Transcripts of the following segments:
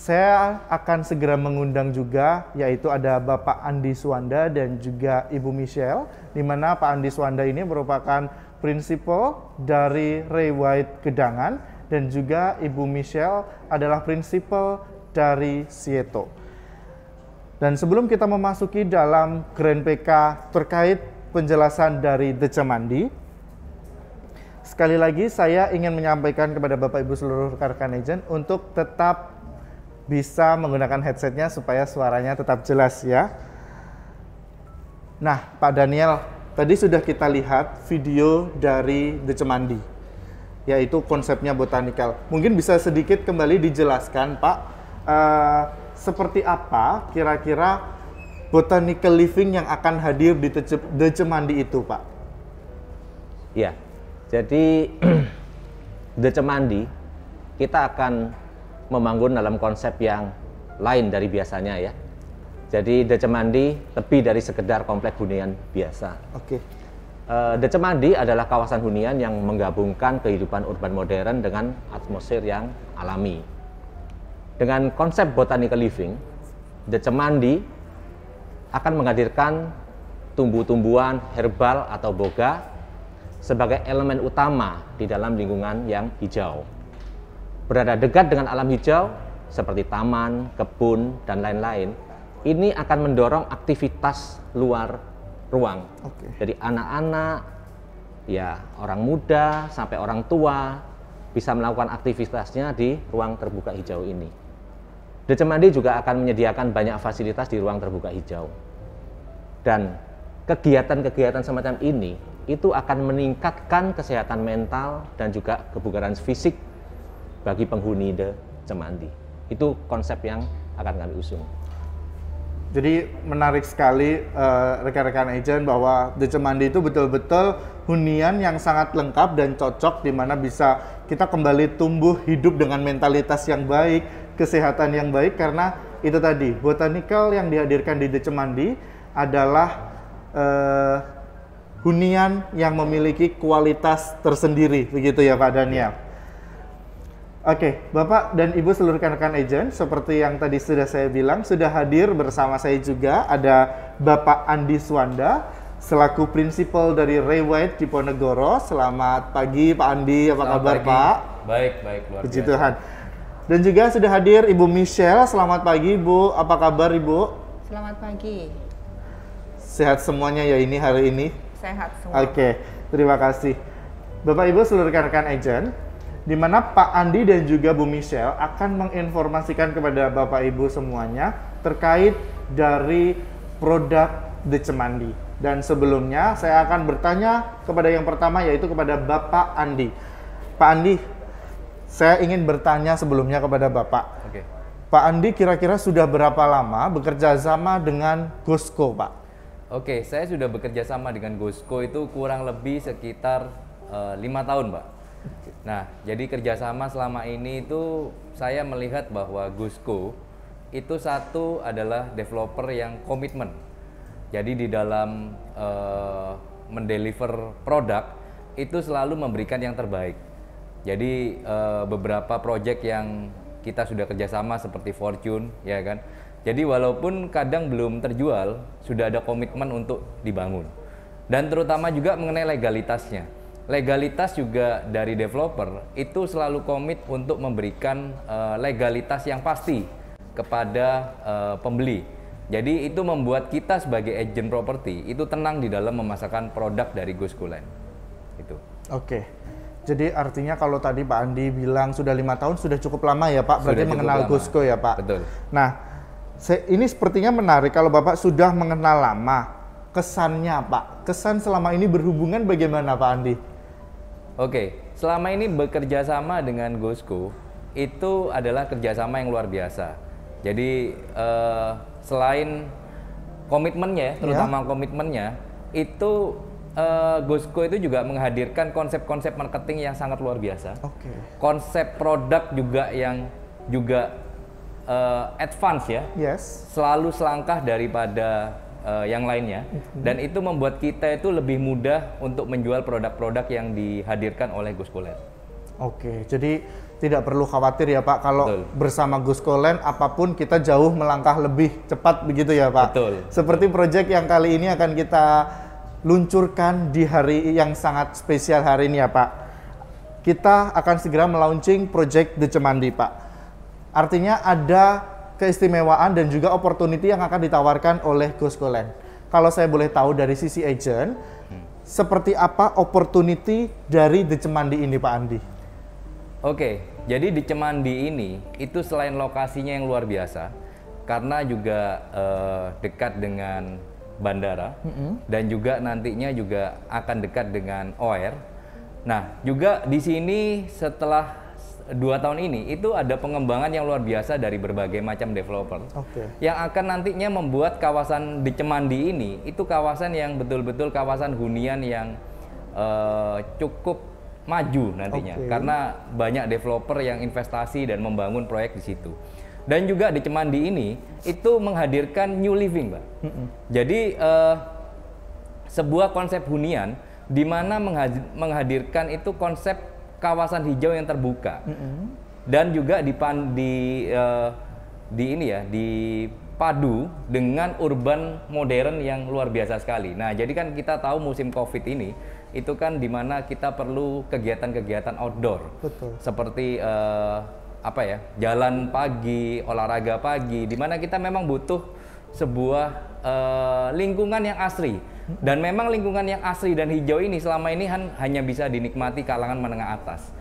saya akan segera mengundang juga, yaitu ada Bapak Andi Suwanda dan juga Ibu Michelle, di mana Pak Andi Suwanda ini merupakan prinsipal dari Ray White Gedangan, dan juga Ibu Michelle adalah prinsipal dari Sieto. Dan sebelum kita memasuki dalam Grand PK terkait penjelasan dari The Cemandi, sekali lagi saya ingin menyampaikan kepada Bapak Ibu seluruh rekan-rekan agent untuk tetap bisa menggunakan headsetnya supaya suaranya tetap jelas ya. Nah, Pak Daniel, tadi sudah kita lihat video dari The Cemandi, yaitu konsepnya botanikal. Mungkin bisa sedikit kembali dijelaskan, Pak, seperti apa kira-kira botanical living yang akan hadir di The Cemandi itu, Pak? Ya, jadi The Cemandi kita akan membangun dalam konsep yang lain dari biasanya ya. Jadi The Cemandi lebih dari sekedar komplek hunian biasa. Oke. The Cemandi adalah kawasan hunian yang menggabungkan kehidupan urban modern dengan atmosfer yang alami. Dengan konsep botanical living, The Cemandi akan menghadirkan tumbuh-tumbuhan herbal atau boga sebagai elemen utama di dalam lingkungan yang hijau. Berada dekat dengan alam hijau seperti taman, kebun, dan lain-lain, ini akan mendorong aktivitas luar ruang. Jadi anak-anak, ya orang muda sampai orang tua bisa melakukan aktivitasnya di ruang terbuka hijau ini. The Cemandi juga akan menyediakan banyak fasilitas di ruang terbuka hijau. Dan kegiatan-kegiatan semacam ini itu akan meningkatkan kesehatan mental dan juga kebugaran fisik bagi penghuni The Cemandi. Itu konsep yang akan kami usung. Jadi menarik sekali rekan-rekan agent bahwa The Cemandi itu betul-betul hunian yang sangat lengkap dan cocok, di mana bisa kita kembali tumbuh hidup dengan mentalitas yang baik, kesehatan yang baik, karena itu tadi botanical yang dihadirkan di The Cemandi adalah hunian yang memiliki kualitas tersendiri, begitu ya Pak Daniel? Oke, Bapak dan Ibu seluruh rekan-rekan agent, seperti yang tadi sudah saya bilang, sudah hadir bersama saya juga ada Bapak Andi Suwanda selaku prinsipal dari Ray White Diponegoro. Selamat pagi Pak Andi, apa kabar pagi. Pak? Baik, luar Puji biasa. Tuhan. Dan juga sudah hadir Ibu Michelle. Selamat pagi Ibu, apa kabar Ibu? Selamat pagi. Sehat semuanya ya ini hari ini? Sehat semua. Oke, terima kasih. Bapak Ibu seluruh rekan-rekan agent, di mana Pak Andi dan juga Bu Michelle akan menginformasikan kepada Bapak Ibu semuanya terkait dari produk The Cemandi. Dan sebelumnya saya akan bertanya kepada yang pertama, yaitu kepada Bapak Andi. Pak Andi, saya ingin bertanya sebelumnya kepada Bapak. Oke. Pak Andi kira-kira sudah berapa lama bekerja sama dengan Gosco, Pak? Oke, saya sudah bekerja sama dengan Gosco itu kurang lebih sekitar 5 tahun, Pak. Nah, jadi kerjasama selama ini itu saya melihat bahwa Gosco itu satu adalah developer yang komitmen. Jadi di dalam mendeliver produk itu selalu memberikan yang terbaik. Jadi beberapa proyek yang kita sudah kerjasama seperti Fortune, ya kan. Jadi walaupun kadang belum terjual, sudah ada komitmen untuk dibangun. Dan terutama juga mengenai legalitasnya. Legalitas juga dari developer itu selalu komit untuk memberikan legalitas yang pasti kepada pembeli. Jadi itu membuat kita sebagai agent properti itu tenang di dalam memasarkan produk dari Gosco Land. Itu. Oke. Jadi artinya kalau tadi Pak Andi bilang sudah 5 tahun, sudah cukup lama ya Pak, berarti mengenal Gosco ya Pak? Betul. Nah, ini sepertinya menarik kalau Bapak sudah mengenal lama. Kesannya Pak, kesan selama ini berhubungan bagaimana Pak Andi? Oke, selama ini bekerja sama dengan Gosco itu adalah kerjasama yang luar biasa. Jadi selain komitmennya, terutama komitmennya, itu Gosco itu juga menghadirkan konsep-konsep marketing yang sangat luar biasa. Oke. Konsep produk juga yang juga advance ya. Yes. Selalu selangkah daripada yang lainnya, dan itu membuat kita itu lebih mudah untuk menjual produk-produk yang dihadirkan oleh Gosco Land. Oke, jadi tidak perlu khawatir ya Pak, kalau Betul. bersama Guskolen apapun kita jauh melangkah lebih cepat begitu ya Pak. Betul. Seperti proyek yang kali ini akan kita luncurkan di hari yang sangat spesial hari ini ya Pak. Kita akan segera melaunching proyek The Cemandi Pak. Artinya ada keistimewaan dan juga opportunity yang akan ditawarkan oleh Guskolen. Kalau saya boleh tahu dari sisi agent, seperti apa opportunity dari The Cemandi ini Pak Andi? Oke, jadi di Cemandi ini itu selain lokasinya yang luar biasa, karena juga dekat dengan bandara dan juga nantinya juga akan dekat dengan OR. Nah, juga di sini setelah 2 tahun ini itu ada pengembangan yang luar biasa dari berbagai macam developer yang akan nantinya membuat kawasan di Cemandi ini itu kawasan yang betul-betul kawasan hunian yang cukup maju nantinya karena banyak developer yang investasi dan membangun proyek di situ. Dan juga di Cemandi ini itu menghadirkan new living, Pak. Jadi sebuah konsep hunian di mana menghadirkan itu konsep kawasan hijau yang terbuka. Dan juga dipadu dengan urban modern yang luar biasa sekali. Nah, jadi kan kita tahu musim Covid ini itu kan dimana kita perlu kegiatan-kegiatan outdoor. Betul. Seperti jalan pagi, olahraga pagi, dimana kita memang butuh sebuah lingkungan yang asri. Dan memang lingkungan yang asri dan hijau ini selama ini hanya bisa dinikmati kalangan menengah atas.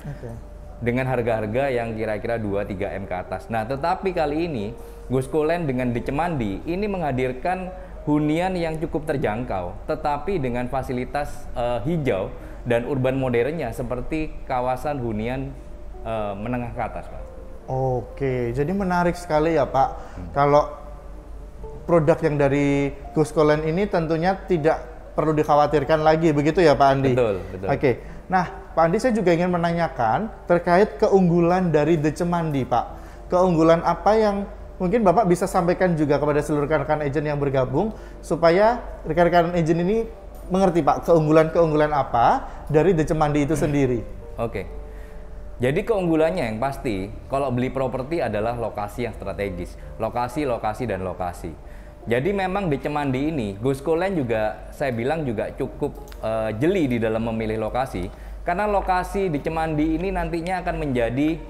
Dengan harga-harga yang kira-kira 2-3 M ke atas. Nah, tetapi kali ini Guskolen dengan di Cemandi ini menghadirkan hunian yang cukup terjangkau, tetapi dengan fasilitas hijau dan urban modernnya seperti kawasan hunian menengah ke atas, Pak. Oke, jadi menarik sekali ya Pak. Kalau produk yang dari Guskolen ini tentunya tidak perlu dikhawatirkan lagi, begitu ya Pak Andi? Betul, betul. Oke, nah Pak Andi saya juga ingin menanyakan terkait keunggulan dari The Cemandi Pak. Keunggulan apa yang mungkin Bapak bisa sampaikan juga kepada seluruh rekan-rekan agent yang bergabung supaya rekan-rekan agent ini mengerti Pak keunggulan-keunggulan apa dari The Cemandi itu sendiri. Oke. Jadi keunggulannya yang pasti kalau beli properti adalah lokasi yang strategis. Lokasi, lokasi, dan lokasi. Jadi memang di Cemandi ini Guskolen juga saya bilang juga cukup jeli di dalam memilih lokasi. Karena lokasi di Cemandi ini nantinya akan menjadi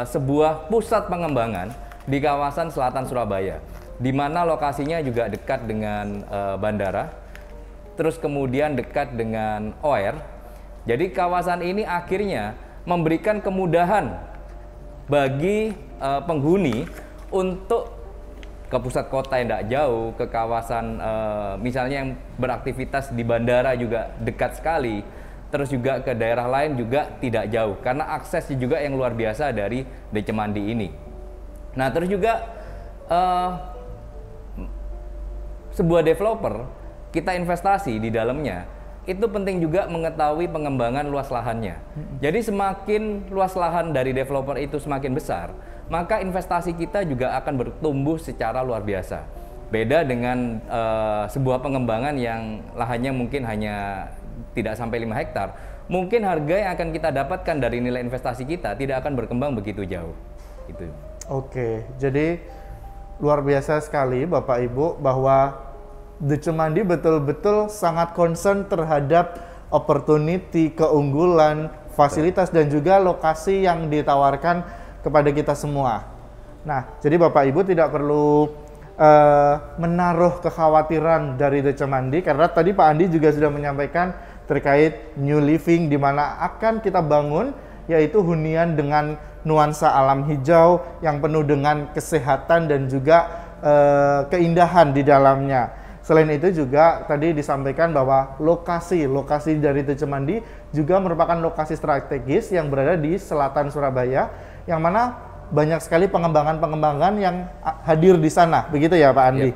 sebuah pusat pengembangan di kawasan selatan Surabaya, di mana lokasinya juga dekat dengan bandara, terus kemudian dekat dengan OR. Jadi kawasan ini akhirnya memberikan kemudahan bagi penghuni untuk ke pusat kota yang tidak jauh, ke kawasan misalnya yang beraktivitas di bandara juga dekat sekali, terus juga ke daerah lain juga tidak jauh, karena aksesnya juga yang luar biasa dari The Cemandi ini. Nah, terus juga sebuah developer kita investasi di dalamnya itu penting juga mengetahui pengembangan luas lahannya. Jadi semakin luas lahan dari developer itu semakin besar, maka investasi kita juga akan bertumbuh secara luar biasa. Beda dengan sebuah pengembangan yang lahannya mungkin hanya tidak sampai 5 hektar, mungkin harga yang akan kita dapatkan dari nilai investasi kita tidak akan berkembang begitu jauh. Itu. Oke, jadi luar biasa sekali Bapak Ibu bahwa The Cemandi betul-betul sangat concern terhadap opportunity, keunggulan, fasilitas dan juga lokasi yang ditawarkan kepada kita semua. Nah, jadi Bapak Ibu tidak perlu menaruh kekhawatiran dari The Cemandi karena tadi Pak Andi juga sudah menyampaikan terkait new living di mana akan kita bangun, yaitu hunian dengan nuansa alam hijau yang penuh dengan kesehatan dan juga keindahan di dalamnya. Selain itu juga tadi disampaikan bahwa lokasi dari The Cemandi juga merupakan lokasi strategis yang berada di selatan Surabaya, yang mana banyak sekali pengembangan yang hadir di sana, begitu ya Pak Andi?